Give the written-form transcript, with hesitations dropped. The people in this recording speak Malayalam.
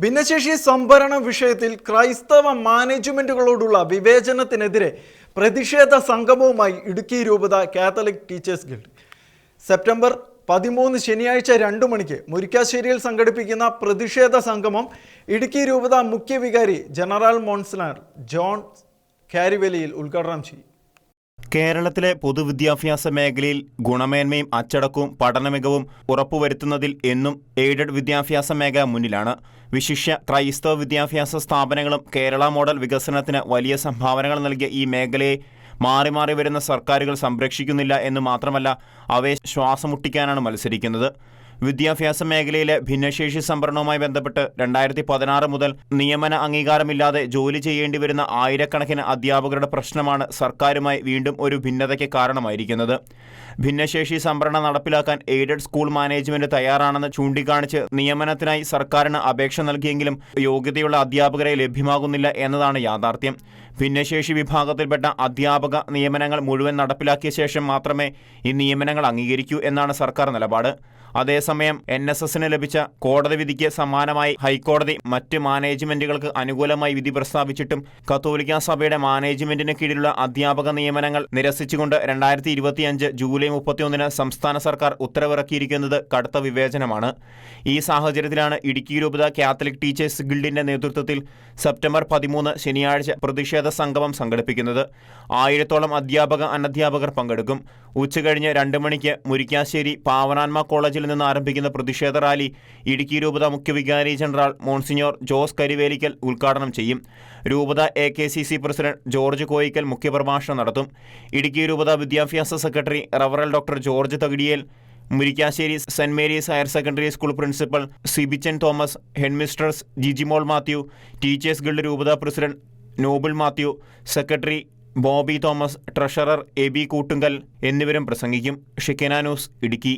ഭിന്നശേഷി സംവരണ വിഷയത്തിൽ ക്രൈസ്തവ മാനേജ്മെന്റുകളോടുള്ള വിവേചനത്തിനെതിരെ പ്രതിഷേധ സംഗമവുമായി ഇടുക്കി രൂപത കാത്തലിക് ടീച്ചേഴ്സ് ഗിൽഡ് സെപ്റ്റംബർ 13 ശനിയാഴ്ച 2 മണിക്ക് മുരിക്കാശ്ശേരിയിൽ സംഘടിപ്പിക്കുന്ന പ്രതിഷേധ സംഗമം ഇടുക്കി രൂപത മുഖ്യ വികാരി ജനറൽ മോൺസിലർ ജോൺ കാരിവേലിയിൽ ഉദ്ഘാടനം ചെയ്യും. കേരളത്തിലെ പൊതുവിദ്യാഭ്യാസ മേഖലയിൽ ഗുണമേന്മയും അച്ചടക്കവും പഠനമികവും ഉറപ്പുവരുത്തുന്നതിൽ എന്നും എയ്ഡഡ് വിദ്യാഭ്യാസ മേഖല മുന്നിലാണ്. വിശിഷ്യ ക്രൈസ്തവ വിദ്യാഭ്യാസ സ്ഥാപനങ്ങളും കേരള മോഡൽ വികസനത്തിന് വലിയ സംഭാവനകൾ നൽകിയ ഈ മേഖലയെ മാറി മാറി വരുന്ന സർക്കാരുകൾ സംരക്ഷിക്കുന്നില്ല എന്ന് മാത്രമല്ല, അവയെ ശ്വാസമുട്ടിക്കാനാണ് മത്സരിക്കുന്നത്. വിദ്യാഭ്യാസ മേഖലയിലെ ഭിന്നശേഷി സംവരണവുമായി ബന്ധപ്പെട്ട് 2016 മുതൽ നിയമന അംഗീകാരമില്ലാതെ ജോലി ചെയ്യേണ്ടി വരുന്ന ആയിരക്കണക്കിന് അധ്യാപകരുടെ പ്രശ്നമാണ് സർക്കാരുമായി വീണ്ടും ഒരു ഭിന്നതയ്ക്ക് കാരണമായിരിക്കുന്നത്. ഭിന്നശേഷി സംവരണം നടപ്പിലാക്കാൻ എയ്ഡഡ് സ്കൂൾ മാനേജ്മെന്റ് തയ്യാറാണെന്ന് ചൂണ്ടിക്കാണിച്ച് നിയമനത്തിനായി സർക്കാരിന് അപേക്ഷ നൽകിയെങ്കിലും യോഗ്യതയുള്ള അധ്യാപകരെ ലഭ്യമാകുന്നില്ല എന്നതാണ് യാഥാർത്ഥ്യം. ഭിന്നശേഷി വിഭാഗത്തിൽപ്പെട്ട അധ്യാപക നിയമനങ്ങൾ മുഴുവൻ നടപ്പിലാക്കിയ ശേഷം മാത്രമേ ഈ നിയമനങ്ങൾ അംഗീകരിക്കൂ എന്നാണ് സർക്കാർ നിലപാട്. അതേസമയം NSSന് ലഭിച്ച കോടതി വിധിക്ക് സമാനമായി ഹൈക്കോടതി മറ്റ് മാനേജ്മെന്റുകൾക്ക് അനുകൂലമായി വിധി പ്രസ്താവിച്ചിട്ടും കത്തോലിക്കാ സഭയുടെ മാനേജ്മെന്റിന് കീഴിലുള്ള അധ്യാപക നിയമനങ്ങൾ നിരസിച്ചുകൊണ്ട് 2025 ജൂലൈ 31 സംസ്ഥാന സർക്കാർ ഉത്തരവിറക്കിയിരിക്കുന്നത് കടുത്ത വിവേചനമാണ്. ഈ സാഹചര്യത്തിലാണ് ഇടുക്കി രൂപത കാത്തലിക് ടീച്ചേഴ്സ് ഗിൽഡിന്റെ നേതൃത്വത്തിൽ സെപ്റ്റംബർ 13 ശനിയാഴ്ച പ്രതിഷേധ സംഗമം സംഘടിപ്പിക്കുന്നത്. 1000-ഓളം അധ്യാപക അനധ്യാപകർ പങ്കെടുക്കും. ഉച്ചകഴിഞ്ഞ് 2 മണിക്ക് മുരിക്കാശ്ശേരി പാവനാത്മ കോളേജിൽ നിന്ന് ആരംഭിക്കുന്ന പ്രതിഷേധ റാലി ഇടുക്കി രൂപത മുഖ്യവികാരി ജനറൽ മോൺസിഞ്ഞോർ ജോസ് കരിവേലിക്കൽ ഉദ്ഘാടനം ചെയ്യും. രൂപത AKCC പ്രസിഡന്റ് ജോർജ് കോയിക്കൽ മുഖ്യപ്രഭാഷണം നടത്തും. ഇടുക്കി രൂപത വിദ്യാഭ്യാസ സെക്രട്ടറി റവറൽ doctor George Thakidiyel, Murickassery saint Mary's higher secondary school principal Sibichan Thomas, headmistress Jijimol Mathew, teachers guild രൂപത president Noble Mathew, secretary Bobby Thomas, treasurer AB Koottunkal എന്നിവരും പ്രസംഗിക്കും. ഷിക്കന ന്യൂസ്, ഇടുക്കി.